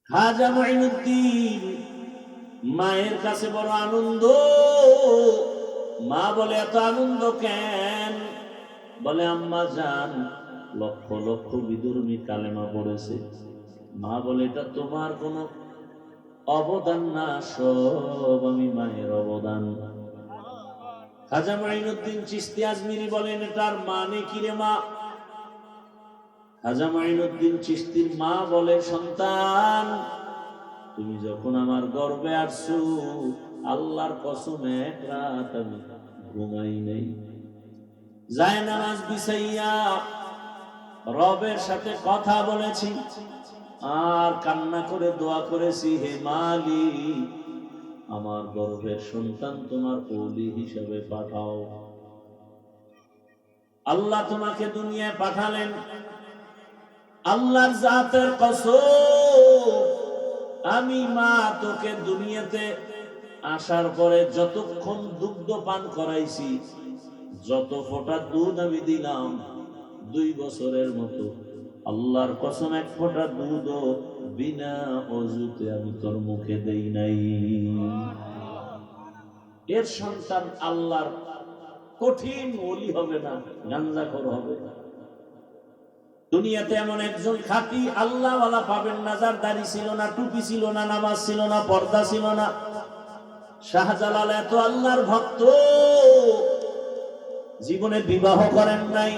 খাজা মাইনুদ্দিন মায়ের কাছে বড় আনন্দ। মা বলে এত আনন্দ কেন? বলে আম্মা জান, লক্ষ লক্ষ বিধর্মী কালেমা পড়েছে। মা বলে এটা তোমার কোনো অবদান না, সব আমি মায়ের অবদান। খাজা মাইনুদ্দিন চিশতি আজমিরি বলেন এটার মানে কি রে মা? খাজা মাইনুদ্দিন চিশতির মা বলে, সন্তান তুমি যখন আমার গর্ভে আসছো, আল্লাহর কসম এক রাত আমি ঘুমাই নাই। যায় নামাজ বিছাইয়া রবের সাথে কথা বলেছি আর কান্না করে দোয়া করেছি, হে মালিক আমার গর্ভের সন্তান তোমার ওলি হিসাবে পাঠাও। আল্লাহ তোমাকে দুনিয়ায় পাঠালেন, আল্লাহর জাতের কসম আমি মা তোকে দুনিয়াতে আসার পরে যতক্ষণ দুগ্ধ পান করাইছি, যত ফোঁটা দুধ আমি দিলাম 2 বছরের মতো, আল্লাহর কসম এক ফোঁটা দুধও বিনা অজুতে আমি তোর মুখে দেই নাই। এর সন্তান আল্লাহর কঠিন ওলি হবে না, গাঞ্জাখোর হবে না। দুনিয়াতে এমন একজন খাঁটি আল্লাহওয়ালা পাবেন না যার দাড়ি ছিল না, টুপি ছিল না, নামাজ ছিল না, পর্দা ছিল না। শাহজালাল এত আল্লাহর ভক্ত, জীবনে বিবাহ করেন নাই।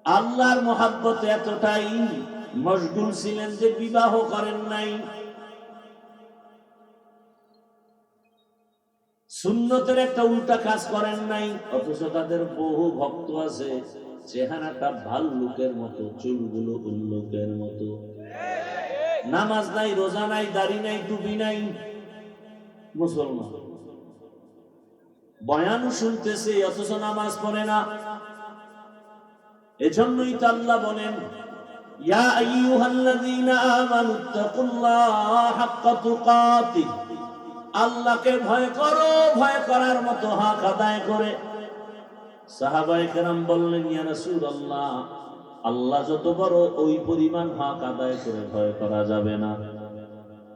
আল্লাহর মহাব্বতে এতটাই মশগুল ছিলেন যে বিবাহ করেন নাই। সুন্নতের একটা উল্টা কাজ করেন নাই। অথচ তাদের বহু ভক্ত আছে, চেহারাটা ভাল্লুকের মতো, চুলগুলো উল্লুকের মতো, নামাজ নাই, রোজা নাই, দাড়ি নাই, টুপি নাই, মুসলমান। বয়ানও শুনতেছে অথচ নামাজ পড়ে না। এজন্যই তো আল্লাহ বলেন, ইয়া আইয়ুহাল্লাযীনা আমানুত্তাকুল্লাহা হাক্কা তুকাতিহ, আল্লাহকে ভয় করো, ভয় করার মতো হক আদায় করে। সাহাবায়ে কেরাম বললেন, ইয়া রাসূলুল্লাহ, আল্লাহ যত বড় ওই পরিমাণ হক আদায় করে ভয় করা যাবে না।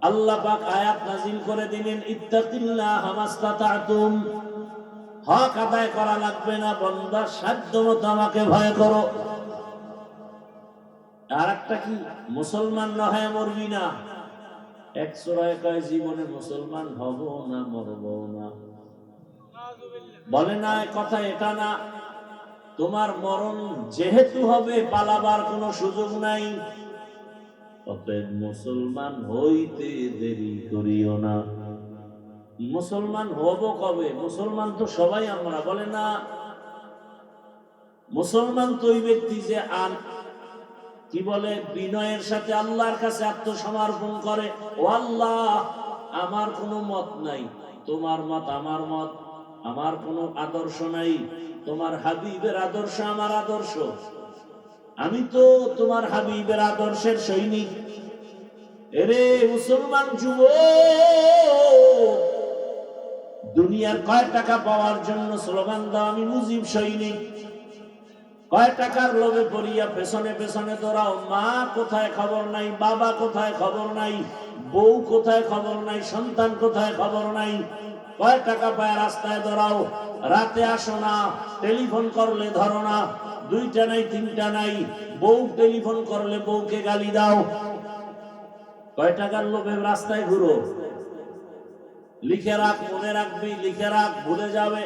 আল্লাহ পাক আয়াত নাযিল করে দিলেন, ইত্তাকিল্লাহা মাসতাতা'তুম, হক আদায় করা লাগবে না, বান্দা সাধ্যমতো আমাকে ভয় করো। আর একটা কি, মুসলমান না হয় মরবি না। এক সূরায় কয় জীবনে মুসলমান হব না, মরব না। বলে না কথা এটা না, তোমার মরণ যেহেতু হবে, পালাবার কোনো সুযোগ নাই। অতএব মুসলমান হইতে দেরি করিও না। মুসলমান হব কবে? মুসলমান তো সবাই আমরা, বলে না। মুসলমান তো ওই ব্যক্তি যে কি বলে, বিনয়ের সাথে আল্লাহর কাছে আত্মসমর্পণ করে, ও আল্লাহ আমার কোনো মত নাই, তোমার মত আমার মত, আমার কোনো আদর্শ নাই, তোমার হাবিবের আদর্শ আমার আদর্শ, আমি তো তোমার হাবিবের আদর্শের সৈনিক। এরে মুসলমান যুবক, দুনিয়ার কয় টাকা পাওয়ার জন্য স্লোগান দাও আমি মুজিব সৈনিক, কয় টাকার লোভে পড়িয়া পেছনে পেছনে দৌড়াও, মা কোথায় খবর নাই, বাবা কোথায় খবর নাই, বউ কোথায় খবর নাই, সন্তান কোথায় খবর নাই, কয় টাকা পায় রাস্তায় দৌড়াও, রাতে আসো না, টেলিফোন করলে ধরো না, 2টা নাই 3টা নাই, বউ টেলিফোন করলে বউকে গালি দাও, কয় টাকার লোভে রাস্তায় ঘুরো। লিখে রাখ, মনে রাখবি, লিখে রাখ, ভুলে যাবে।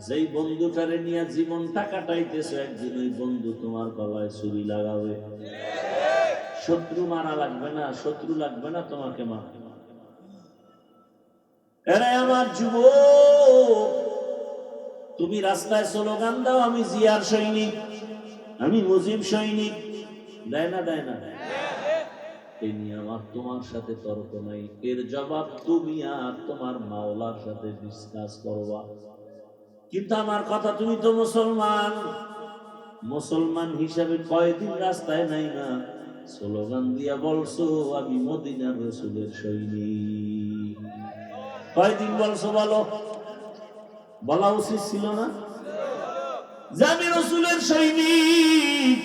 যেই বন্ধুটারে নিয়ে জীবনটা কাটাইতেছো, একদিন ওই বন্ধু তোমার গলায় ছুরি লাগাবে। শত্রু মারা লাগবে না, শত্রু লাগবে না তোমাকে মারতে। এরে আমার যুবক, তুমি রাস্তায় স্লোগান দাও আমি জিয়ার সৈনিক, আমি মুজিব সৈনিক, দেয় না? দেয় না? এই নিয়ে আমার তোমার সাথে তর্ক নাই, এর জবাব তুমি আর তোমার মাওলার সাথে ডিসকাস করবা। কিন্তু আমার কথা, তুমি তো মুসলমান, মুসলমান হিসাবে কয়দিন রাস্তায় নাই না, স্লোগান দিয়া বলছো আমি মদিনার রাসূলের সৈনিক। কয়দিন বলছো বলো? বলা উচিত ছিল না যে আমি রাসূলের সৈনিক?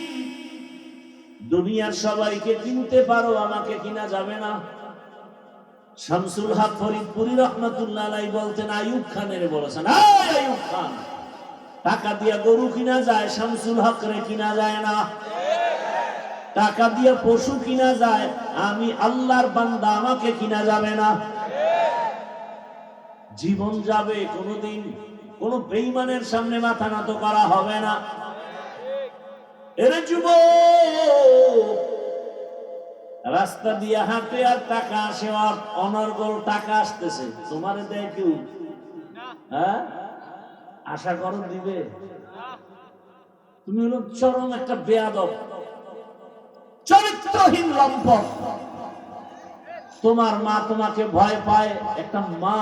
দুনিয়ার সবাইকে কিনতে পারো, আমাকে কিনা যাবে না। শামসুল হক ফরিদপুরি রহমাতুল্লাহ আলাইহি বলতেন, আইয়ুব খানের বলেছেন, আইয়ুব খান, টাকা দিয়া গরু কিনা যায়, শামসুল হক রে কিনা যায় না। টাকা দিয়ে পশু কিনা যায়, আমি আল্লাহর বান্দা, আমাকে কিনা যাবে না। জীবন যাবে, কোনদিন কোন বেঈমানের সামনে মাথা নত করা হবে না। এরে যুবক, রাস্তা দিয়ে হাঁটে আর টাকা আসে, আর অনর্গল টাকা আসতেছে, তোমার দেয় কেউ? হ্যাঁ, আশা করো দিবে? তুমি হলো চরম একটা বেয়াদব, চরিত্রহীন লম্পট। তোমার মা তোমাকে ভয় পায়। একটা মা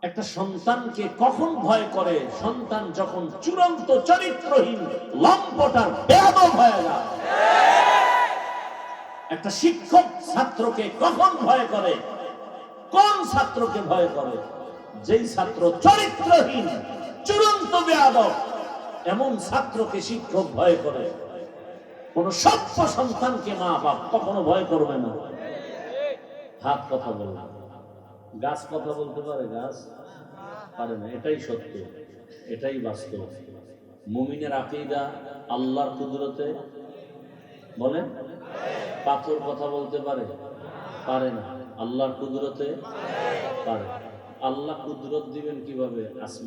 একটা সন্তানকে কখন ভয় করে? সন্তান যখন চূড়ান্ত চরিত্রহীন লম্পট আর বেয়াদব হয়ে যায়। একটা শিক্ষক ছাত্রকে কখন ভয় করে? কোন ছাত্রকে ভয় করে? যেই ছাত্র চরিত্রহীন, চূড়ান্ত বেয়াদব, এমন ছাত্রকে শিক্ষক ভয় করে। কোন সভ্য সন্তানকে মা বাপ কখনো ভয় করবে না। হাত কথা বলবে, গাছ কথা বলতে পারে? গাছ পারে না। এটাই সত্য, এটাই বাস্তব। মুমিনের আকীদা আল্লাহর কুদরতে বলেন। পাথর কথা বলতে পারে? পারে না। আল্লাহর কুদরতে পারে। আল্লাহ কুদরত দিবেন কিভাবে?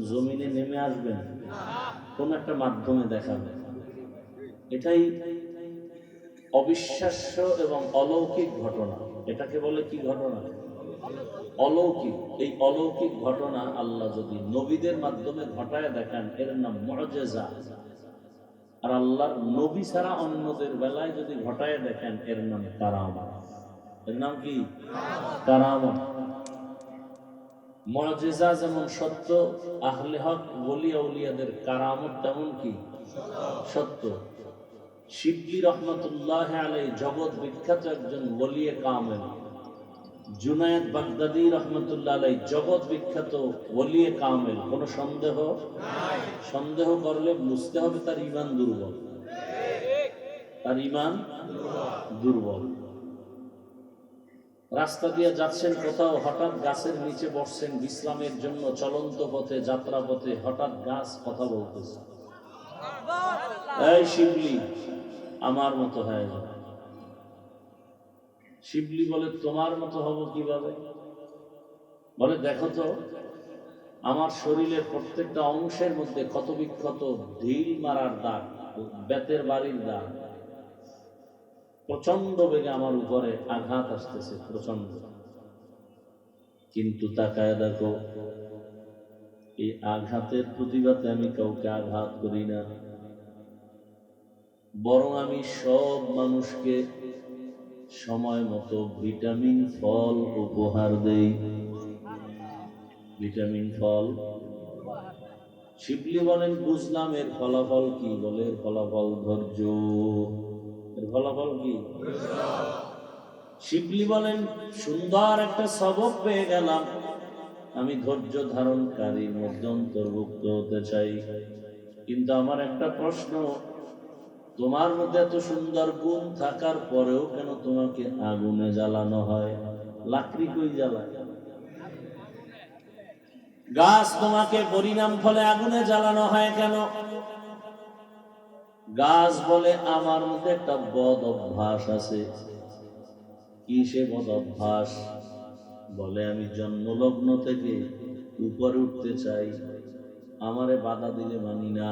জমিনে নেমে আসবেন, কোন একটা মাধ্যমে দেখাবেন। এটাই অবিশ্বাস্য এবং অলৌকিক ঘটনা। এটাকে বলে কি ঘটনা? অলৌকিক। এই অলৌকিক ঘটনা আল্লাহ যদি নবীদের মাধ্যমে ঘটায় দেখান, এর নাম মুআজিজা। আর আল্লাহর নবী ছাড়া অন্যদের বেলায় যদি ঘটায় দেখেন, এর নাম কারামত। এর নাম কি? কারামত। মুআজিজা যেমন সত্য, আহলে হক ওলি আউলিয়াদের কারামত তেমন কি সত্য। শিবলি রহমাতুল্লাহ আলাইহি জগৎ বিখ্যাত একজন ওলিয়ে কামেল। জুনায়েদ বাগদাদি রহমাতুল্লাহ আলাইহি জগৎ বিখ্যাত ওলিয়ে কামেল। কোনো সন্দেহ নাই। সন্দেহ করলে বুঝতে হবে তার ঈমান দুর্বল। তার ঈমান দুর্বল। রাস্তা দিয়ে যাচ্ছেন কোথাও, হঠাৎ গাছের নিচে বসছেন বিশ্রামের জন্য, চলন্ত পথে, যাত্রা পথে, হঠাৎ গাছ কথা বলতেছে, এই শিবলি আমার মতো হয়ে যাবে। শিবলি বলে, তোমার মতো হব কিভাবে? বলে, দেখো তো আমার শরীরের প্রত্যেকটা অংশের মধ্যে ক্ষত বিক্ষত, ঢিল মারার দাগ, বেতের বাড়ির দাগ। প্রচন্ড বেগে আমার উপরে আঘাত আসতেছে, প্রচন্ড। কিন্তু তাকায় দেখো, এই আঘাতের প্রতিবাদে আমি কাউকে আঘাত করি না, বরং আমি সব মানুষকে সময় মতো ভিটামিন ফল উপহার দেই। ভিটামিন ফল। শিবলি বলেন, বুঝলাম এর ফলাফল কি? বলে, এর ফলাফল ধৈর্য। এর ফলাফল কি? শিবলি বলেন, সুন্দর একটা সবক পেয়ে গেলাম, আমি ধৈর্য ধারণকারীর মধ্যে অন্তর্ভুক্ত হতে চাই। কিন্তু আমার একটা প্রশ্ন, তোমার মধ্যে এত সুন্দর গুণ থাকার পরেও কেন তোমাকে আগুনে জ্বালানো হয়? লাকড়ি কই জ্বালায়? গাছ তোমাকে পরিণাম ফলে আগুনে জ্বালানো হয় কেন? গাছ বলে, আমার মধ্যে একটা বদ অভ্যাস আছে। কি সে বদ অভ্যাস? বলে, আমি জন্মলগ্ন থেকে উপরে উঠতে চাই, আমারে বাধা দিলে মানি না।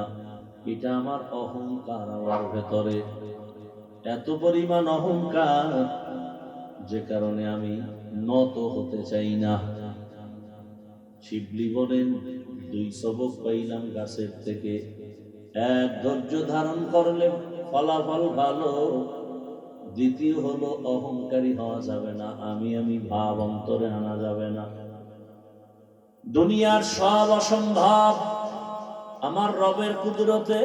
এটা আমার অহংকার। আমার ভেতরে এত পরিমাণ অহংকার, যে কারণে আমি নত হতে চাই না। শিবলি বলেন, দুই সবক পাইলাম গাছের থেকে। এক, ধৈর্য ধারণ করলে ফলাফল ভালো। দ্বিতীয় হলো, অহংকারী হওয়া যাবে না, আমি ভাব অন্তরে আনা যাবে না। দুনিয়ার সব অসম্ভব আমার রবের কুদরতে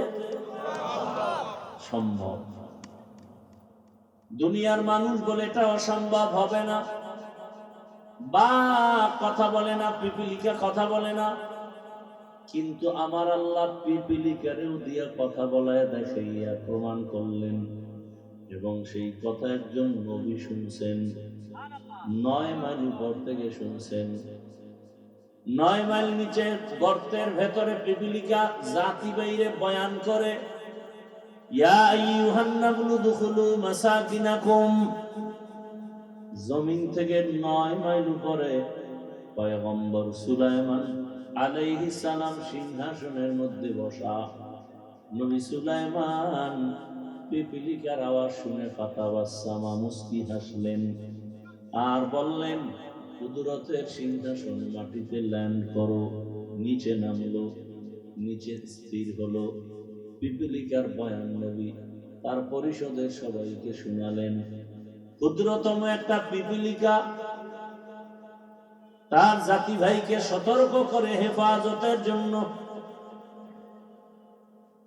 সম্ভব। দুনিয়ার মানুষ বলে এটা অসম্ভব হবে না, বা কথা বলে না, পিপিলিকা কথা বলে না, কিন্তু আমার আল্লাহ পিপিলিকারেও দিয়া কথা বলায় দেখাইয়া প্রমাণ করলেন, এবং সেই কথা একজন নবী শুনছেন, 9 মাইল উপর থেকে শুনছেন। 9 মাইল নিচে গর্তের ভেতরে পিপিলিকা জাতি বাইরে বয়ান করে, ইয়া আইয়ুহান নাবলু দুখুলু মাসাকিনাকুম। জমিন থেকে 9 মাইল উপরে পয়গম্বর সুলাইমান আলাইহিস সালাম সিংহাসনের মধ্যে বসা। নবী সুলাইমান পিপিলিকার আওয়াজ শুনে ফাতাবাসসামা, মুস্কি হাসলেন আর বললেন, কুদরতের সিংহাসন মাটিতে ল্যান্ড করো। নিচে নামলো, নিচে স্থির হলো। পিপিলিকার বয়ান নবী তার পরিষদের সবাইকে শোনালেন। ক্ষুদ্রতম একটা পিপিলিকা তার জাতি ভাইকে সতর্ক করে, হেফাজতের জন্য,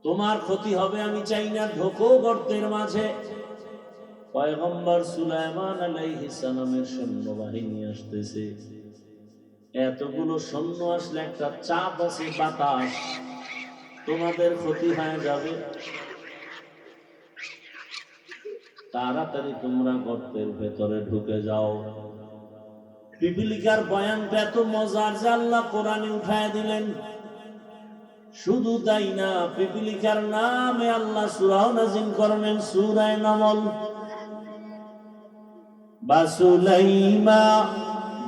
তোমার ক্ষতি হবে আমি চাই না, ঢোকো গর্তের মাঝে। পয়গম্বর সুলাইমান আলাইহিস সালামের সৈন্যবাহিনী আসতেছে। এতগুলো সৈন্য আসলে একটা চাপ আছে, বাতাস, তোমাদের ক্ষতি হয়ে যাবে, তাড়াতাড়ি তোমরা গর্তের ভেতরে ঢুকে যাও। পিপিলিকার বয়ানটা এত মজার যে আল্লাহ কোরআনে উঠায় দিলেন। শুধু তাই না, পিপিলিকার নামে আল্লাহ সূরা নাযিল করলেন, সূরা নামল। বাসুলাইমা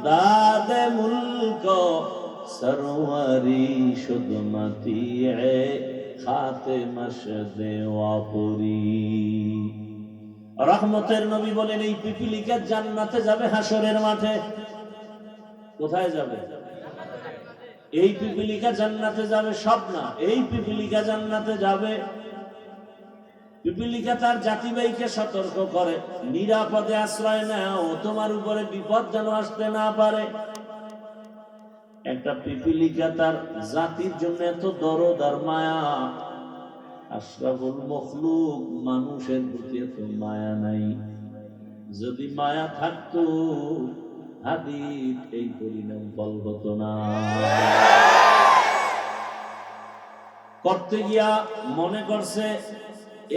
দাদে মুলক সরওয়ারি শুদমতি এ খাতে মশদে ওয়াপুরি। রহমতের নবী বলেন, এই পিপিলিকা জান্নাতে যাবে হাসরের মাঠে। কোথায় যাবে? এই পিপিলিকা জান্নাতে যাবে, সব না, এই পিপিলিকা জান্নাতে যাবে। পিপিলিকা তার জাতিভাইকে সতর্ক করে, নিরাপদে আশ্রয় নাও, তোমার উপরে বিপদ যেন আসতে না পারে। একটা পিপিলিকা তার জাতির জন্য এত দরদ আর মায়া। আশরাফুল মখলুক মানুষের প্রতি এত মায়া নাই। যদি মায়া থাকতো হাদির এই পরিণাম ফল হতো না। করতে গিয়া মনে করছে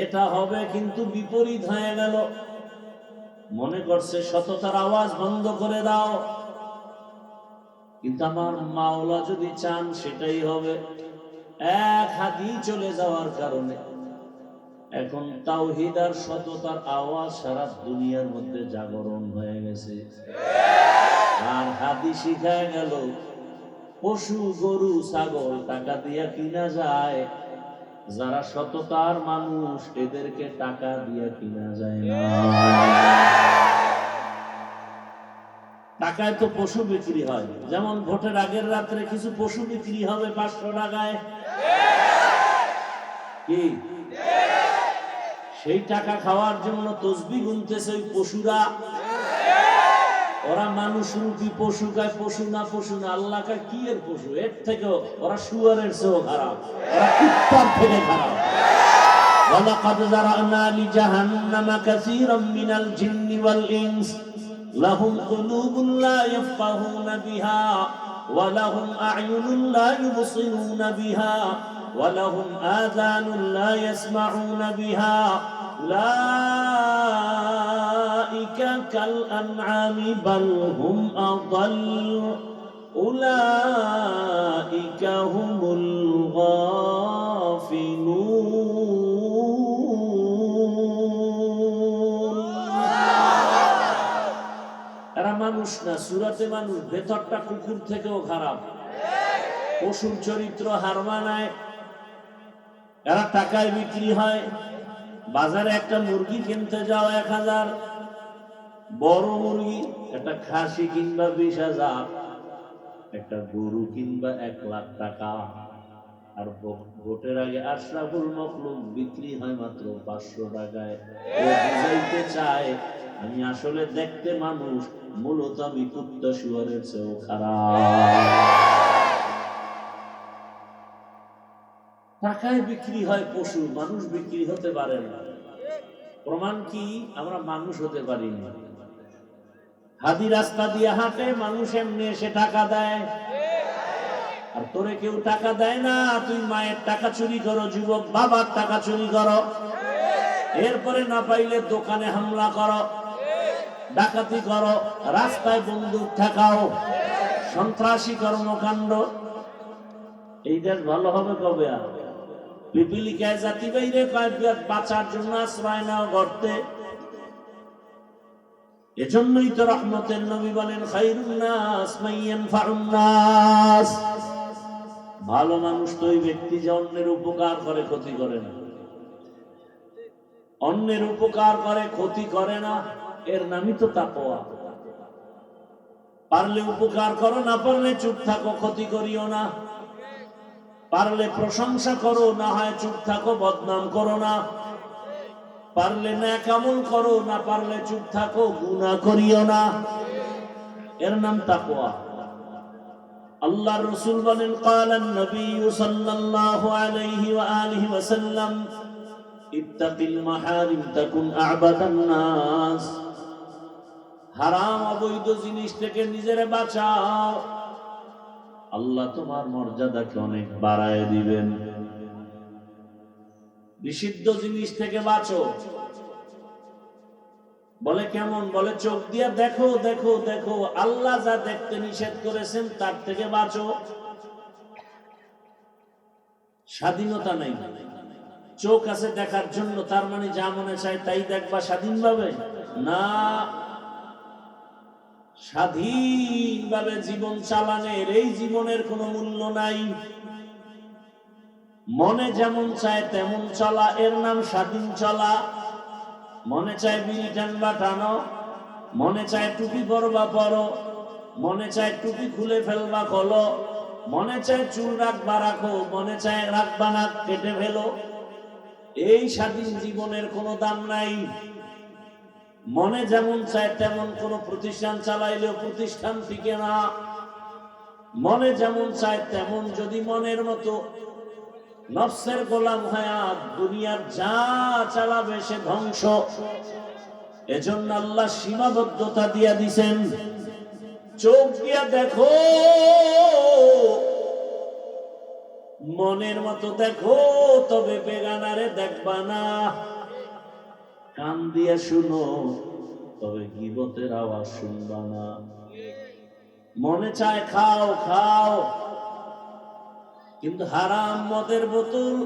এটা হবে, কিন্তু বিপরীত হয়ে গেল। মনে করছে সততার আওয়াজ বন্ধ করে দাও, কিন্তু আমার মাওলা যদি চান সেটাই হবে। এক হাতি চলে যাওয়ার কারণে এখন তাওহীদ আর সততার আওয়াজ সারা দুনিয়ার মধ্যে জাগরণ হয়ে গেছে। আর হাদি শিখায় গেল, পশু গরু ছাগল টাকা দিয়া কিনা যায়, যারা সততার মানুষ এদেরকে টাকা দিয়া কিনা যায় না। টাকায় তো পশু বিক্রি হয়, যেমন ভোটের আগের রাত্রে কিছু পশু বিক্রি হবে 500 টাকায়, কি সেই টাকা খাওয়ার জন্য তসবিহ গুনতেছে ওই পশুরা। ওরা মানুষ রূপী পশু খায়, পশু না, পশু না, আল্লাহ কায় কি এর পশু, এর থেকেও ওরা শুয়ারের চেয়েও খারাপ, ওরা কুত্তার থেকে খারাপ। ওয়ালাকাদ যারানা লিজাহান্নামা কাসীরাম মিনাল জিন্নি ওয়াল ইনস লাহুম কুলুবুন লা ইয়াফকাহুনা বিহা ওয়া লাহুম আ'য়ুনুন লা ইউবসিরুনা বিহা ওয়া লাহুম আযানুন লা ইয়াসমাউনা বিহা উলাইকা কাল আনআমি বাল হুম আযাল উলাইকা হুমুল গাফিলুন। এরা মানুষ না, সুরাতে মানুষ, ভেতরটা কুকুর থেকেও খারাপ। পশুর চরিত্র হার মানায়। এরা টাকায় বিক্রি হয়। বাজারে একটা মুরগি কিনতে যাও 1000, বড় মুরগি একটা খাসি কিনবা 20,000, একটা গরু কিনবা 1 লাখ টাকা। আর ভোটের আগে আশরাফুল মখলুক বিক্রি হয় মাত্র 500 টাকায়। ও বুঝাইতে চায় আমি আসলে দেখতে মানুষ, মূলত আমি কুত্তা শুয়ারের চেয়েও খারাপ। টাকায় বিক্রি হয় পশু, মানুষ বিক্রি হতে পারে না। প্রমাণ কি? আমরা মানুষ হতে পারি না। হাদি রাস্তা দিয়ে হাঁটে, মানুষ এমনি এসে টাকা দেয়। আর তোরে কেউ টাকা দেয় না, তুই মায়ের টাকা চুরি করো, যুবক বাবার টাকা চুরি করো, এরপরে না পাইলে দোকানে হামলা করো, ডাকাতি করো, রাস্তায় বন্দুক ঠেকাও, সন্ত্রাসী কর্মকাণ্ড। এই দেশ ভালো হবে কবে? আর পিপিলিকায় জাতি বাইরে বাঁচার জন্য আশ্রয় নাও গর্তে। এজন্যই তো রহমতের নবী বলেন খায়রুন নাস মান ইয়ানফাউন নাস। ভালো মানুষ তো ওই ব্যক্তি যে অন্যের উপকার করে, ক্ষতি করে না। অন্যের উপকার করে, ক্ষতি করে না, এর নামই তো তাকওয়া। পারলে উপকার করো, না পারলে চুপ থাকো, ক্ষতি করিও না। পারলে প্রশংসা করো, না হয় চুপ থাকো, বদনাম করো না। পারলে নেক আমল করো, না পারলে চুপ থাকো, গুনাহ করিও না। এর নাম তাকওয়া। আল্লাহর রাসূল বলেন ক্বালান নবী সাল্লাল্লাহু আলাইহি ওয়া আলিহি ওয়াসাল্লাম ইত্তাকিল মাহারিম তাকুন আ'বাদান নাস। হারাম অবৈধ জিনিস থেকে নিজেরে বাঁচাও, আল্লাহ তোমার মর্যাদাকে অনেক বাড়ায় দিবেন। নিষিদ্ধ জিনিস থেকে বাঁচো। বলে কেমন? বলে চোখ দিয়ে দেখো দেখো দেখো, আল্লাহ যা দেখতে নিষেধ করেছেন তার থেকে বাঁচো। স্বাধীনতা নাই, চোখ আছে দেখার জন্য, তার মানে যা মনে চায় তাই দেখবা স্বাধীনভাবে? না, স্বাধীনভাবে জীবন চালানের এই জীবনের কোনো মূল্য নাই। মনে যেমন চায় তেমন চলা, এর নাম স্বাধীন চলা। মনে চায় বিড়ি টানবা টানো, মনে চায় টুপি পরবা পরো, মনে চায় টুপি খুলে ফেলবা খোলো, মনে চায় চুল রাখবা রাখো, মনে চায় রাখবা না কেটে ফেলো। এই স্বাধীন জীবনের কোনো দাম নাই। মনে যেমন চায় তেমন কোন প্রতিষ্ঠান চালাইলেও প্রতিষ্ঠান টিকে না। মনে যেমন চায় তেমন যদি মনের মতো নফসের গোলাম হয়া দুনিয়ার যা চালাবে সে ধ্বংস। এজন্য আল্লাহ সীমাবদ্ধতা দিয়া দিছেন। চোখ দিয়া দেখো, মনের মতো দেখো, তবে বেগানারে দেখবা না। কান দিয়া শুনো, তবে গীবতের আওয়াজ শুনবা না। মনে চায় খাও খাও, কিন্তু হারাম মদের বোতল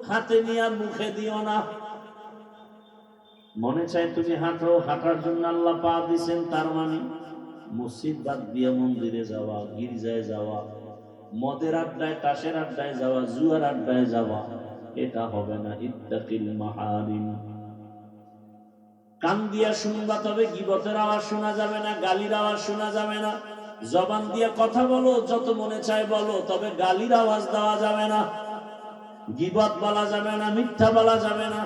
হাতে নিয়ে মুখে দিও না। মনে চায় তুমি হাঁটো, হাঁটার জন্য আল্লাহ পা দিছেন, তার মানে মসজিদ বাদ দিয়ে মন্দিরে যাওয়া, গির্জায় যাওয়া, মদের আড্ডায় তাসের আড্ডায় যাওয়া, জুয়ার আড্ডায় যাওয়া, এটা হবে না। ইত্তাকিল মাহারিম। কান দিয়া শুনবা, তবে গীবতের আওয়াজ শোনা যাবে না, গালির আওয়াজ শোনা যাবে না। জবান দিয়া কথা বলো, যত মনে চায় বলো, তবে গালির আওয়াজ দেওয়া যাবে না, গীবত বলা যাবে না, মিথ্যা বলা যাবে না।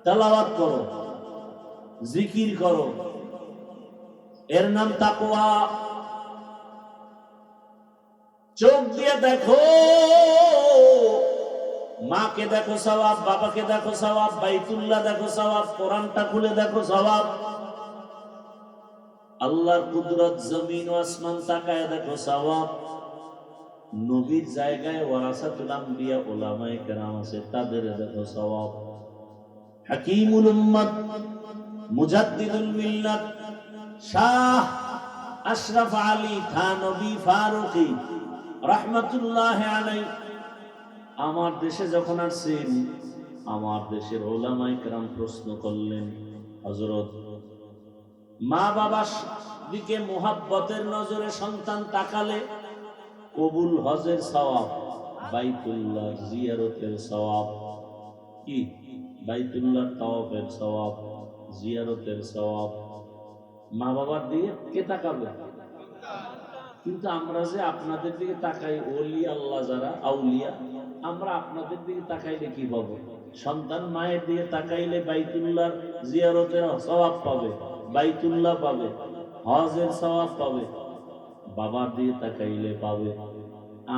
তেলাওয়াত করো, জিকির করো, এর নাম তাকওয়া। চোখ দিয়ে দেখো, মাকে দেখো সওয়াব, বাবাকে দেখো সওয়াব, বাইতুল্লাহ দেখো সওয়াব, কোরআনটা খুলে দেখো সওয়াব। আল্লাহর কুদরত, জমিন ও আসমান তাকায় দেখো সওয়াব। নবীর জায়গায় ওয়ারাসাতুল আম্বিয়া উলামায়ে কেরাম আছে, তাদের দেখো সওয়াব। হাকিমুল উম্মত, মুজাদ্দিদুল মিল্লাত, শাহ আশরাফ আলী থানভী ফারুকী রাহমাতুল্লাহি আলাইহি আমার দেশে যখন আসছেন, আমার দেশের উলামায়ে কেরাম প্রশ্ন করলেন, হযরত, মা বাবার দিকে মুহাব্বতের নজরে সন্তান তাকালে কবুল হজের সওয়াব, বাইতুল্লাহ জিয়ারতের সওয়াব, কি বাইতুল্লাহ তাওয়াফের সওয়াব, জিয়ারতের সওয়াব, মা বাবার দিকে কে তাকাবে? কিন্তু আমরা যে আপনাদের দিকে তাকাই, ওলি আল্লাহ যারা আউলিয়া, আমরা আপনাদের দিকে তাকাইলে কি পাবো? সন্তান মায়ের দিকে তাকাইলে বাইতুল্লাহ জিয়ারতের সওয়াব পাবে, বাইতুল্লাহ পাবে, হজের সওয়াব পাবে। বাবার দিকে তাকাইলে পাবে।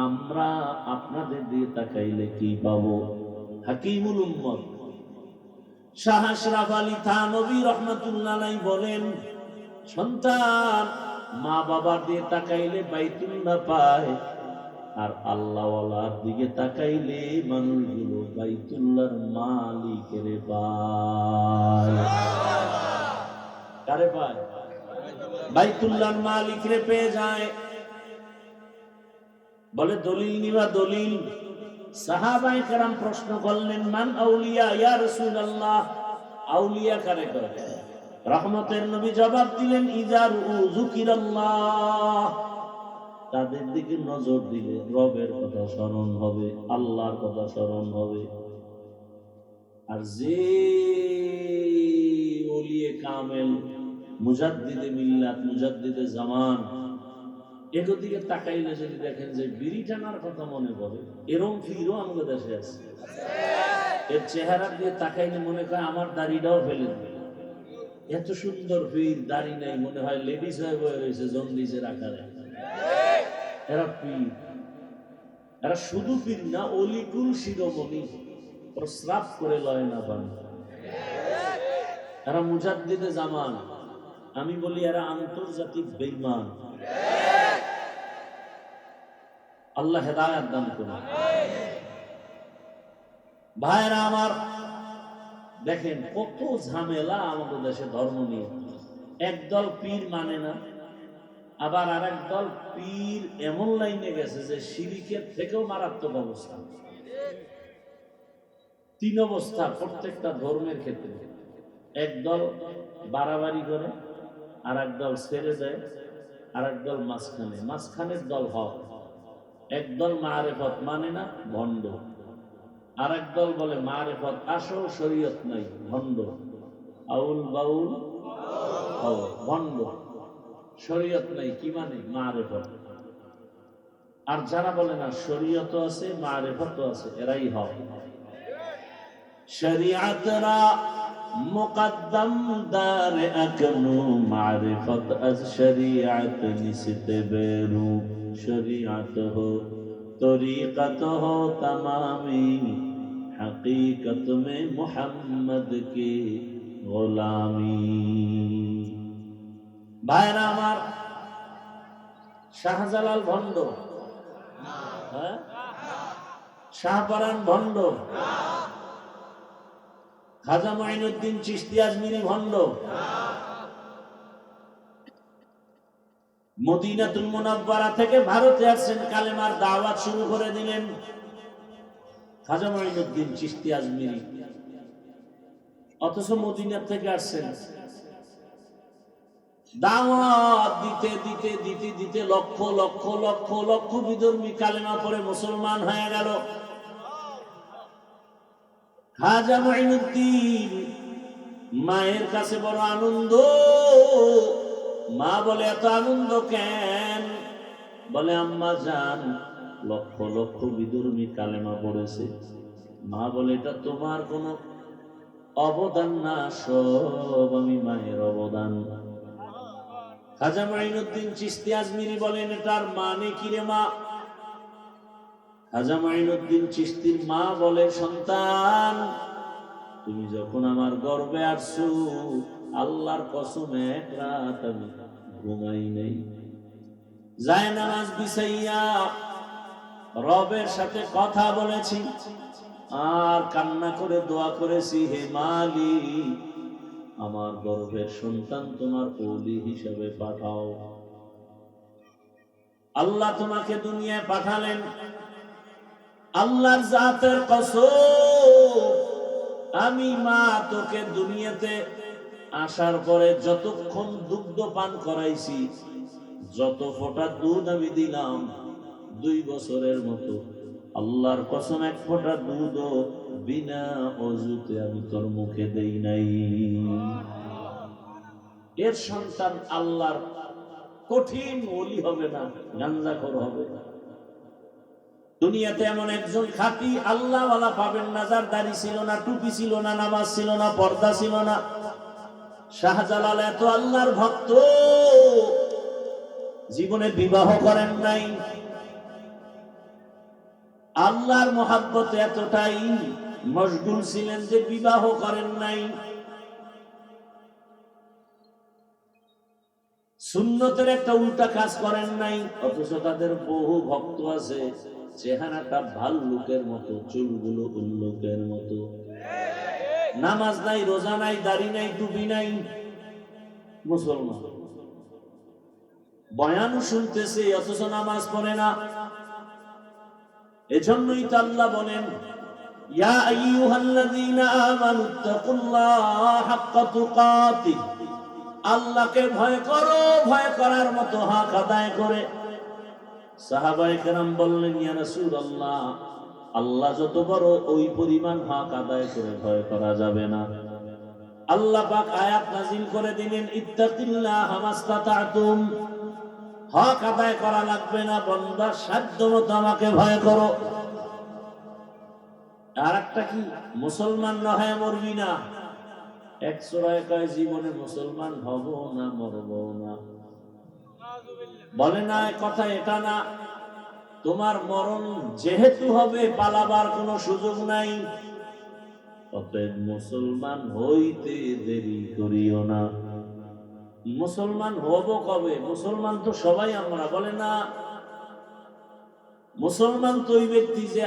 আমরা আপনাদের দিকে তাকাইলে কি পাবো? হাকিমুল উম্মত শাহ আশরাফ আলী থানভী রাহমাতুল্লাহ আলাইহি বলেন, সন্তান মা বাবার দিকে তাকাইলে বাইতুল্লাহ পায়, আর আল্লাহওয়ালার দিকে তাকাইলে মানুষগুলো বাইতুল্লাহর মালিকের পায়। কারে পায়? বাইতুল্লাহর মালিকরে পেয়ে যায়। বলে দলিল নিবা দলিল। সাহাবায়ে কেরাম প্রশ্ন করলেন, মান আউলিয়া ইয়া রাসূলুল্লাহ, আউলিয়া কারে কয়? রহমতের নবী জবাব দিলেন, ইজার যুকিরাল্লাহ, তাদের দিকে নজর দিলে রবের কথা স্মরণ হবে, আল্লাহর কথা স্মরণ হবে। আর যে ওলিয়ে কামেল, মুজাদ্দিদে মিল্লাত, মুজাদ্দিদে জামান, এগুলোর দিকে তাকাইলে যদি দেখেন যে বিড়ি টানার কথা মনে পড়ে, এরকম ফিরও আমাদের দেশে আছে। এর চেহারা দিয়ে তাকাইলে মনে হয় আমার দাড়িটাও ফেলে দিবে। এত সুন্দর ফির, দাড়ি নাই, মনে হয় লেডিস হয়ে বয়ে রয়েছে জন্ডিসের আকারে। এরা পীর, এরা শুধু পীর না, অলিকুল শিরোমণি, প্রস্রাব করে লয় না পান। এরা মুজাদ্দিদে জামান। আমি বলি এরা আন্তর্জাতিক বেঈমান। আল্লাহ হেদায়েত দান করুন। ভাইরা আমার, দেখেন কত ঝামেলা আমাদের দেশে ধর্ম নিয়ে। একদল পীর মানে না, আবার আরেক দল পীর এমন লাইনে গেছে যে শিরকের থেকেও মারাত্মক অবস্থা। তিন অবস্থা প্রত্যেকটা ধর্মের ক্ষেত্রে। একদল বাড়াবাড়ি করে, আর একদল ছেড়ে দেয়, আর একদল মাঝখানে। মাঝখানের দল হক। একদল মারেফত মানে না, ভণ্ড। আর একদল বলে মারেফত আসল, শরীয়ত নাই, ভণ্ড। আউল বাউল ভণ্ড, শরীয়ত নাই, কি মানে মারেফত। আর যারা বলে না শরীয়ত আছে, মারেফত আছে, এরাই হক। শরীয়তরা মুকদ্দম দার আকনু, মারিফত আজ শরীয়ত নিসতে বেরু। শরীয়ত হো তরিকত হো তমামি, হकीकत में मोहम्मद की গোলামি। ভাইরা আমার, শাহজালাল ভণ্ড, হ্যাঁ, শাহপরান ভণ্ড, খাজা মাইনুদ্দিন চিশতি আজমিরি ভণ্ড, মদিনাতুল মুনাওয়ারা থেকে ভারতে আসছেন, কালেমার দাওয়াত শুরু করে দিলেন খাজা মাইনুদ্দিন চিশতি আজমিরি। অথচ মদিনা থেকে আসছেন, দাওয়াত দিতে দিতে দিতে দিতে লক্ষ লক্ষ লক্ষ লক্ষ বিধর্মী কালেমা পড়ে মুসলমান হয়ে গেল। খাজা মাইনুদ্দিন মায়ের কাছে বড় আনন্দ। মা বলে, এত আনন্দ কেন? বলে, আম্মা জান, লক্ষ লক্ষ বিধর্মী কালেমা পড়েছে। মা বলে, এটা তোমার কোন অবদান না, সব আমি মায়ের অবদান। খাজা মাইনুদ্দিন চিশতি আজমিরি বলেন, এটার মানে কি রে মা? খাজা মাইনুদ্দিন চিশতির মা বলে, সন্তান, তুমি যখন আমার গর্ভে আসছো, আল্লাহর কসম এক রাত আমি ঘুমাই নাই। যায় নামাজ বিছাইয়া রবের সাথে কথা বলেছি, আর কান্না করে দোয়া করেছি, হে মালিক, আমার গর্ভের সন্তান তোমার ওলি হিসাবে পাঠাও। আল্লাহ তোমাকে দুনিয়ায় পাঠালেন, আল্লাহর জাতের কসম, আমি মা তোকে দুনিয়াতে আসার পরে যতক্ষণ দুগ্ধ পান করাইছি, যত ফোঁটা দুধ আমি দিলাম, 2 বছরের মতো, আল্লাহর কসম এক ফোঁটা দুধও বিনা অজুতে আমি তোর মুখে দেই নাই। এর সন্তান আল্লাহর কঠিন ওলি হবে না, গাঞ্জাখোর হবে না। দুনিয়াতে এমন একজন খাঁটি আল্লাহওয়ালা পাবেন না, যার দাড়ি ছিল না, টুপি ছিল না, নামাজ ছিল না, পর্দা ছিল না। শাহজালাল এত আল্লাহর ভক্ত, জীবনে বিবাহ করেন নাই। আল্লাহর মহাব্বতে এতটাই মশগুল ছিলেন যে বিবাহ করেন নাই। সুন্নতের একটা উল্টা কাজ করেন নাই, অথচ তাদের বহু ভক্ত আছে চেহারাটা ভাল্লুকের মতো, চুলগুলো উল্লুকের মতো, নামাজ নাই, রোজা নাই, দাড়ি নাই, টুপি নাই, মুসলমান বয়ান শুনতেছে অথচ নামাজ পড়ে না। এজন্যই তো আল্লাহ বলেন, ইয়া আইয়ুহাল্লাযীনা আমানুত্তাকুল্লাহা হাক্কা তুকাতিহ, আল্লাহকে ভয় করো, ভয় করার মতো হক আদায় করে। সাহাবায়ে কেরাম বললেন, ইয়া রাসূলুল্লাহ, আল্লাহ যত বড় ওই পরিমাণ হক আদায় করে ভয় করা যাবে না। আল্লাহ পাক আয়াত নাযিল করে দিলেন, ইত্তাকিল্লাহা মাসতাতা'তুম, হক আদায় করা লাগবে না, বান্দার সাধ্যমতো আমাকে ভয় করো। আর একটা কি, মুসলমান না হয় মরবি না। এক সূরায় কয় জীবনে মুসলমান হব না, মরব না। বলে না, কথা এটা না, তোমার মরণ যেহেতু হবে, পালাবার কোনো সুযোগ নাই, অতএব মুসলমান হইতে দেরি করিও না। মুসলমান হব কবে? মুসলমান তো সবাই আমরা, বলে না। মুসলমান তো ওই ব্যক্তি যে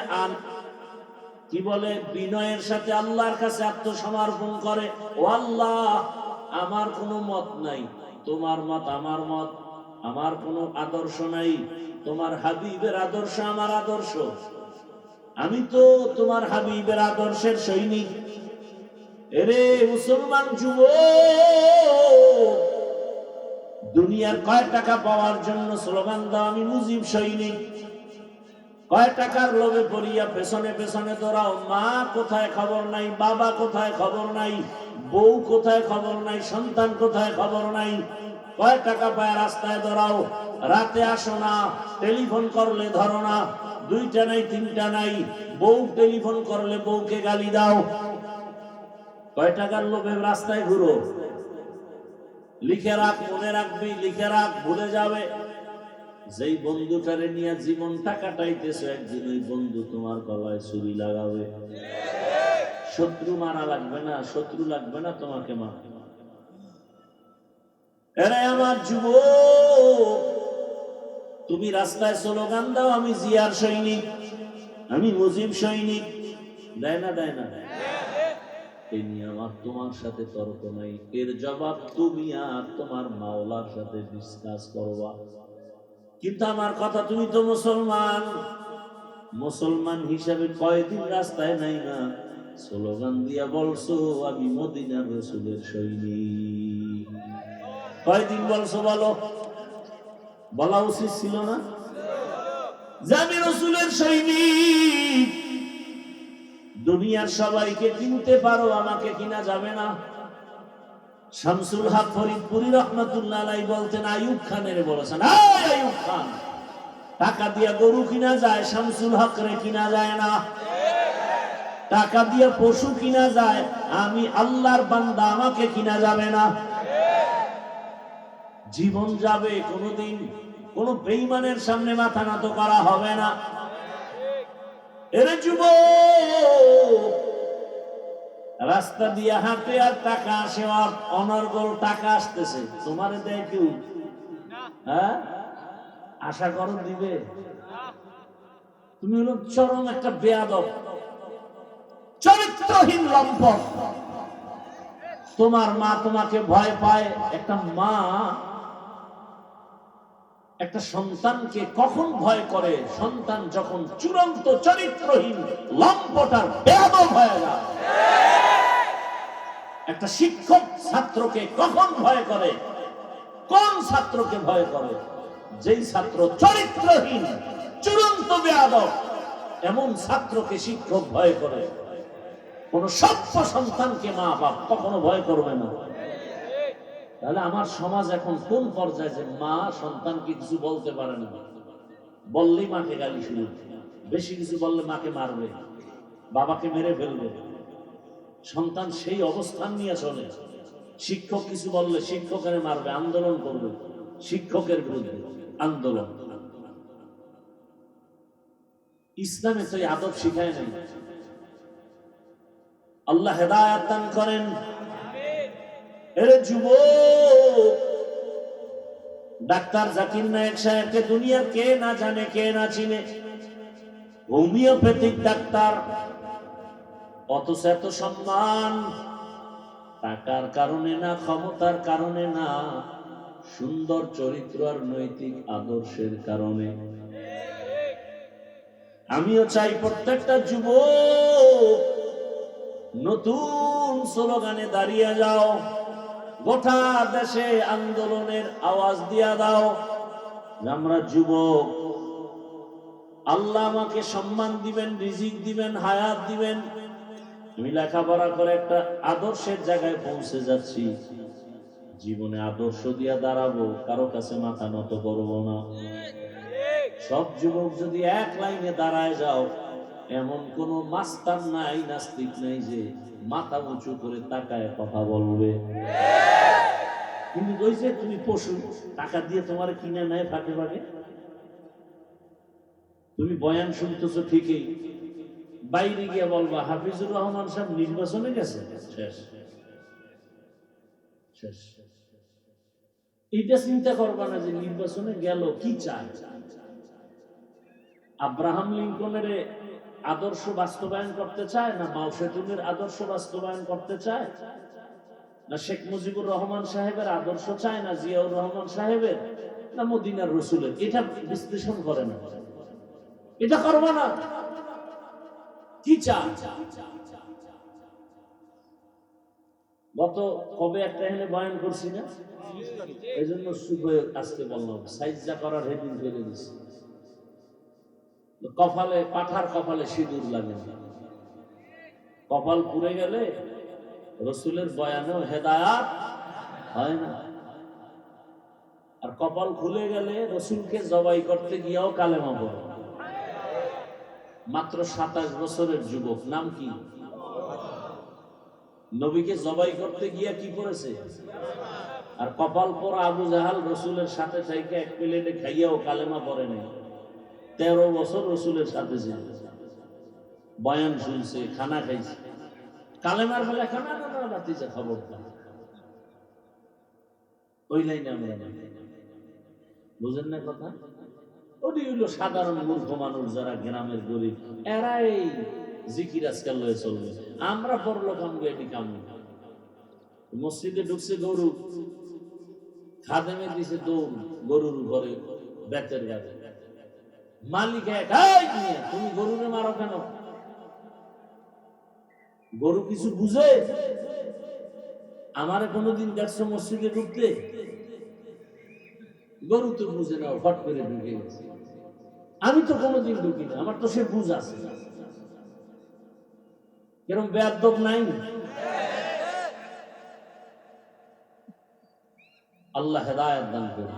কি বলে, বিনয়ের সাথে আল্লাহর কাছে আত্মসমর্পণ করে, ও আল্লাহ, আমার কোনো মত নাই, তোমার মত আমার মত, আমার কোনো আদর্শ নাই, তোমার হাবিবের আদর্শ আমার আদর্শ, আমি তো তোমার হাবিবের আদর্শের সৈনিক। এরে মুসলমান যুবক, দুনিয়ার কয় টাকা পাওয়ার জন্য স্লোগান দাও আমি মুজিব সৈনিক, কয় টাকার লোভে পড়িয়া পেছনে পেছনে দৌড়াও, মা কোথায় খবর নাই, বাবা কোথায় খবর নাই, বউ কোথায় খবর নাই, সন্তান কোথায় খবর নাই, কয় টাকা পায় রাস্তায় দৌড়াও, রাতে আসো না, টেলিফোন করলে ধরো না, দুইটা নাই তিনটা নাই, বউ টেলিফোন করলে বউকে গালি দাও, কয় টাকার লোভে রাস্তায় ঘুরো। লিখে রাখ, মনে রাখবি, লিখে রাখ, ভুলে যাবে। যেই বন্ধুটারে নিয়ে জীবনটা কাটাইতেছো, একদিন ওই বন্ধু তোমার গলায় ছুরি লাগাবে। শত্রু মারা লাগবে না, শত্রু লাগবে না তোমাকে মারতে। এরে আমার যুবক, তুমি রাস্তায় স্লোগান দাও আমি জিয়ার সৈনিক, আমি মুজিব সৈনিক, দেয় না? দেয় না? এই নিয়ে আমার তোমার সাথে তর্ক নাই, এর জবাব তুমি আর তোমার মাওলার সাথে ডিসকাস করবা। কিন্তু আমার কথা, তুমি তো মুসলমান, মুসলমান হিসাবে কয়দিন রাস্তায় নাই না স্লোগান দিয়া বলছো আমি মদিনার রাসূলের সৈনিক? কয়দিন বলছো বলো? বলা উচিত ছিল না যে আমি রাসূলের সৈনিক? দুনিয়ার সবাইকে কিনতে পারো, আমাকে কিনা যাবে না। শামসুল হক ফরিদপুরি রহমাতুল্লাহ আলাইহি বলতেন, আইয়ুব খানের বলেছেন, আইয়ুব খান, টাকা দিয়া গরু কিনা যায়, শামসুল হক রে কিনা যায় না। টাকা দিয়া পশু কিনা যায়, আমি আল্লাহর বান্দা, আমাকে কিনা যাবে না। জীবন যাবে, কোনদিন কোন বেঈমানের সামনে মাথা নত করা হবে না। এরে যুবক, রাস্তা দিয়ে হাঁটে আর টাকা আসে, আর অনর্গল টাকা আসতেছে, তোমারে দেয় কেউ? হ্যাঁ, আশা করো দিবে? তুমি হলো চরম একটা বেয়াদব, চরিত্রহীন লম্পট। তোমার মা তোমাকে ভয় পায়। একটা মা একটা সন্তানকে কখন ভয় করে? সন্তান যখন চূড়ান্ত চরিত্রহীন লম্পট আর বেয়াদব হয়ে যায়। একটা শিক্ষক ছাত্রকে কখন ভয় করে? কোন ছাত্রকে ভয় করে? যেই ছাত্র চরিত্রহীন, চূড়ান্ত বেয়াদব, এমন ছাত্রকে শিক্ষক ভয় করে। কোন সভ্য সন্তানকে মা বাপ কখনো ভয় করবে না। তাহলে আমার সমাজ এখন কোন পর্যায়ে যে মা সন্তানকে কিছু বলতে পারে না, বললেই মাকে গালি শুরু, বেশি কিছু বললে মাকে মারবে, বাবাকে মেরে ফেলবে। সন্তান সেই অবস্থান নিয়ে চলে, শিক্ষক কিছু বললে শিক্ষকের মারবে, আন্দোলন করবে, শিক্ষকের বিরুদ্ধে আন্দোলন। ইসলামে তো এই আদব শিখায় নাই। আল্লাহ হেদায়েত দান করেন। এরে যুবক, ডাক্তার জাকির নায়েক সাহেবকে দুনিয়ার কে না জানে, কে না চিনে। হোমিওপ্যাথিক ডাক্তার, অথচ এত সম্মান টাকার কারণে না, ক্ষমতার কারণে না, সুন্দর চরিত্র আর নৈতিক আদর্শের কারণে। আমিও চাই প্রত্যেকটা যুবক নতুন স্লোগানে দাঁড়িয়ে যাও, গোটা দেশে আন্দোলনের আওয়াজ দিয়া দাও। আমরা যুবক, আল্লাহ আমাকে সম্মান দিবেন, রিজিক দিবেন, হায়াত দিবেন, আমি লেখাপড়া করে একটা আদর্শের জায়গায় পৌঁছে যাচ্ছি। জীবনে আদর্শ দিয়া দাঁড়াবো, কারো কাছে মাথা নত করবো না। সব যুবক যদি এক লাইনে দাঁড়ায় যাও, এমন কোন মাস্তান নাই, নাস্তিক নাই যে মাথা উঁচু করে তাকায় কথা বলবে। কিন্তু ওই যে তুমি পশু, টাকা দিয়ে তোমার কিনে নেয় ফাঁকে ফাঁকে। তুমি বয়ান শুনতেছো ঠিকই, বাইরে গিয়ে বলবা হাফিজুর রহমান সাহেব নির্বাচনে গেছে, শেষ শেষ। এটা চিন্তা করবা না যে নির্বাচনে গেল কি চায়। আব্রাহাম লিঙ্কনের আদর্শ বাস্তবায়ন করতে চায় না, মাও সেতুনের আদর্শ বাস্তবায়ন করতে চায় না, শেখ মুজিবুর রহমান সাহেবের আদর্শ চায় না, জিয়াউর রহমান সাহেবের না, মদিনার রসুলের। এটা বিশ্লেষণ করে না, এটা করবা না। কি চায়? গত কবে একটা এখানে বয়ান করছি না, এই জন্য আজকে বললাম সাইজা করার হেডিং করে দিচ্ছি। কপালে, পাঠার কপালে সিঁদুর লাগে না। কপাল পুড়ে গেলে রসুলের বয়ানেও হেদায়াত হয় না, আর কপাল খুলে গেলে রসুলকে জবাই করতে গিয়েও কালেমা পড়ে। মাত্র 27 বছরের যুবক, নাম কি? নবীকে জবাই করতে গিয়া কি করেছে? আর কপাল পরা আবু জাহাল রসুলের সাথে থেকে এক প্লেটে খাইয়াও কালেমা পড়ে নাই। 13 বছর রসুলের সাথে ছিল, বয়ান শুনছে, খানা খাইছে, কালেমার বেলা খানা না বাতিছে খবর। ওই লাইনে আমরা বুঝেন না কথা। ওটি হইল সাধারণ মূর্খ মানুষ, যারা গ্রামের গরিব, এরাই জিকির আজকাল লয়ে চলবে। আমরা পড়লো কামবে, এটি কাম। মসজিদে ঢুকছে গরু, খাদেমে দিছে দৌড় গরুর ঘরে, বেতের গাড়ি। মালিক তুমি গরুরে মারো কেন? গরু কিছু বুঝে? আমারে কোনোদিন দেখছো মসজিদে ঢুকতে? গরু তো বুঝে না, হট করে ঢুকে গেছে। আমি তো কোনোদিন ঢুকি না, আমার তো সে বুঝ আছে। এরকম বেয়াদব নাই? আল্লাহ হেদায়েত দান করুন।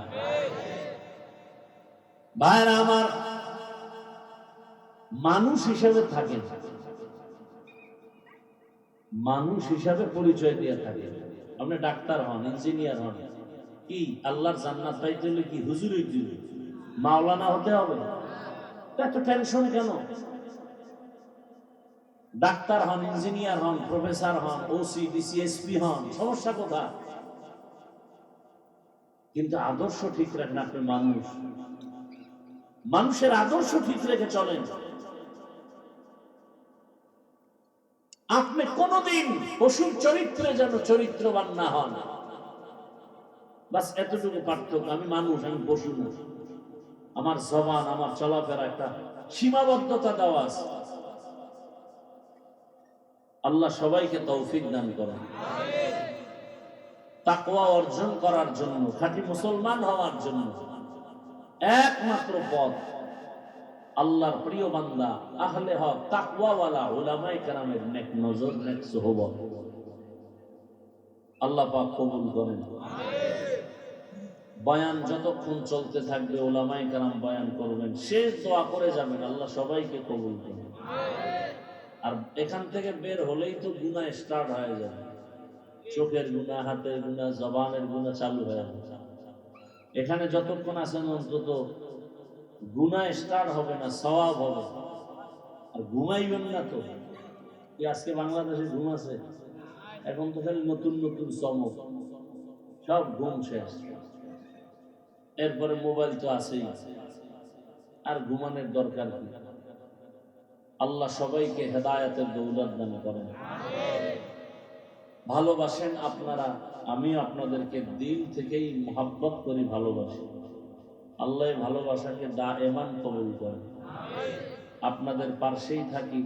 ভাইরা আমার, মানুষ হিসেবে থাকেন, মানুষ হিসাবে পরিচয় দিয়ে থাকেন। আপনি ডাক্তার হন, ইঞ্জিনিয়ার হন, কি আল্লাহর জান্নাত পাইতে হলে কি হুজুর হইতে হবে, মাওলানা হতে হবে? এত টেনশন কেন? ডাক্তার হন, ইঞ্জিনিয়ার হন, প্রফেসর হন, ওসি, ডিসি, এসপি হন, সমস্যা কোথায়? কিন্তু আদর্শ ঠিক রাখেন। আপনি মানুষ, মানুষের আদর্শ ঠিক রেখে চলেন। আপনি কোনদিন পশুর চরিত্রে যেন চরিত্রবান না হন। বাস এতটুকু পার্থক্য। আমি মানুষ, আমি পশু না। আমার জবান, আমার চলাফেরা একটা সীমাবদ্ধতা দেওয়া আছে। আল্লাহ সবাইকে তৌফিক দান করেন। তাকওয়া অর্জন করার জন্য, খাঁটি মুসলমান হওয়ার জন্য একমাত্র পথ আল্লাহর প্রিয় বান্দা, আহলে হক, তাকওয়াওয়ালা উলামায়ে কেরামের নেক নজর, নেক সুহবত। আল্লাহ পাক কবুল করেন। বয়ান যতক্ষণ চলতে থাকবে, উলামায়ে কেরাম বয়ান করবেন, শেষ দোয়া করে যাবেন, আল্লাহ সবাইকে কবুল করেন। আর এখান থেকে বের হলেই তো গুনাহ স্টার্ট হয়ে যাবে। চোখের গুনাহ, হাতের গুনাহ, জবানের গুনাহ চালু হয়ে যাবে। এখানে যতক্ষণ আছেন অন্তত গুনাহ স্টার্ট হবে না, সওয়াব হবে। আর ঘুমাইবেন না তো। আজকে বাংলাদেশে ঘুম আছে? এখন তো খালি নতুন নতুন চমক, সব ঘুম শেষ। এরপরে মোবাইল তো আছেই, আর ঘুমানোর দরকার কি? আল্লাহ সবাইকে হেদায়েতের দৌলত দান করেন। ভালোবাসেন আপনারা, আমিও আপনাদেরকে দিল থেকেই মহব্বত করি, ভালোবাসি। আল্লাহ ভালোবাসাকে দায়েমান কবুল করেন। আপনাদের পাশেই থাকি।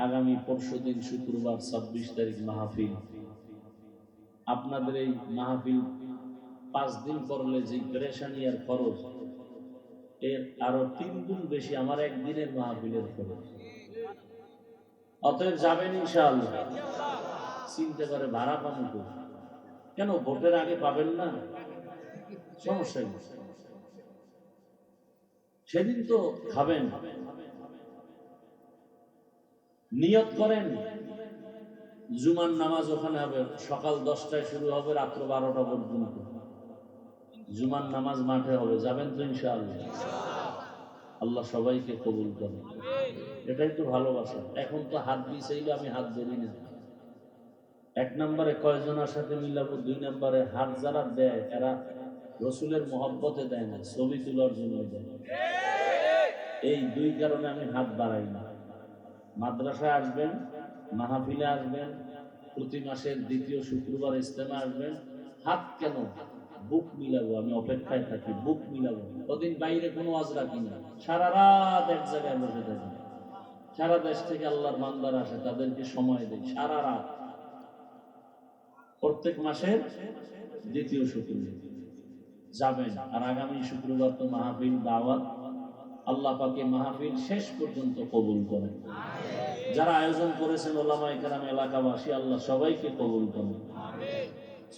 আগামী পরশুদিন শুক্রবার 26 তারিখ মাহফিল। আপনাদের এই মাহফিল 5 দিন করলে যে পেরেশানি আর খরচ, এর আরো 3 গুণ বেশি আমার একদিনের মাহফিলের খরচ। অতএব যাবেন ইনশাআল্লাহ। চিন্তা করে ভাড়া পাবো তো কেন? ভোটের আগে পাবেন না, সমস্যা নেই, সেদিন তো খাবেন। নিয়ত করেন জুমার নামাজ ওখানে হবে, সকাল 10টায় শুরু হবে, রাত্র 12টা পর্যন্ত জুমার নামাজ মাঠে হবে। যাবেন তো ইনশাআল্লাহ? আল্লাহ সবাইকে কবুল করেন। এটাই তো ভালোবাসা। এখন তো হাত দিয়ে চাইলে আমি হাত ধরি না। 1 নম্বরে কয়জনের সাথে মিলাবো, 2 নম্বরে হাত যারা দেয় এরা রসুলের মহব্বতে দেয় না, ছবি তোলার জন্য দেয়। এই 2 কারণে আমি হাত বাড়াই না। মাদ্রাসায় আসবেন, মাহফিলে আসবেন, প্রতি মাসের 2য় শুক্রবার ইজতেমা আসবেন। হাত কেন? বুক মিলাবো, আমি অপেক্ষায় থাকি, বুক মিলাবো। ওদিন বাইরে কোনো ওয়াজ রাখি না, সারা রাত এক জায়গায় বসে থাকি। সারা দেশ থেকে আল্লাহর বান্দার আসে, তাদেরকে সময় দেই সারা রাত। প্রত্যেক মাসের 2য় শুক্রবার যাবেন। আর আগামী শুক্রবার তো মাহফিল দাওয়াত। আল্লাহ পাকে মাহফিল শেষ পর্যন্ত কবুল করেন। যারা আয়োজন করেছেন ওলামায়ে কেরাম, এলাকাবাসী, আল্লাহ সবাইকে কবুল করেন।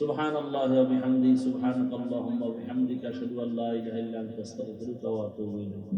সুবহানাল্লাহি ওয়া বিহামদিহি, সুবহানাকাল্লাহুম্মা ওয়া বিহামদিকা, আশহাদু আল্লা ইলাহা ইল্লা আনতা, আস্তাগফিরুকা ওয়া আতুবু ইলাইক।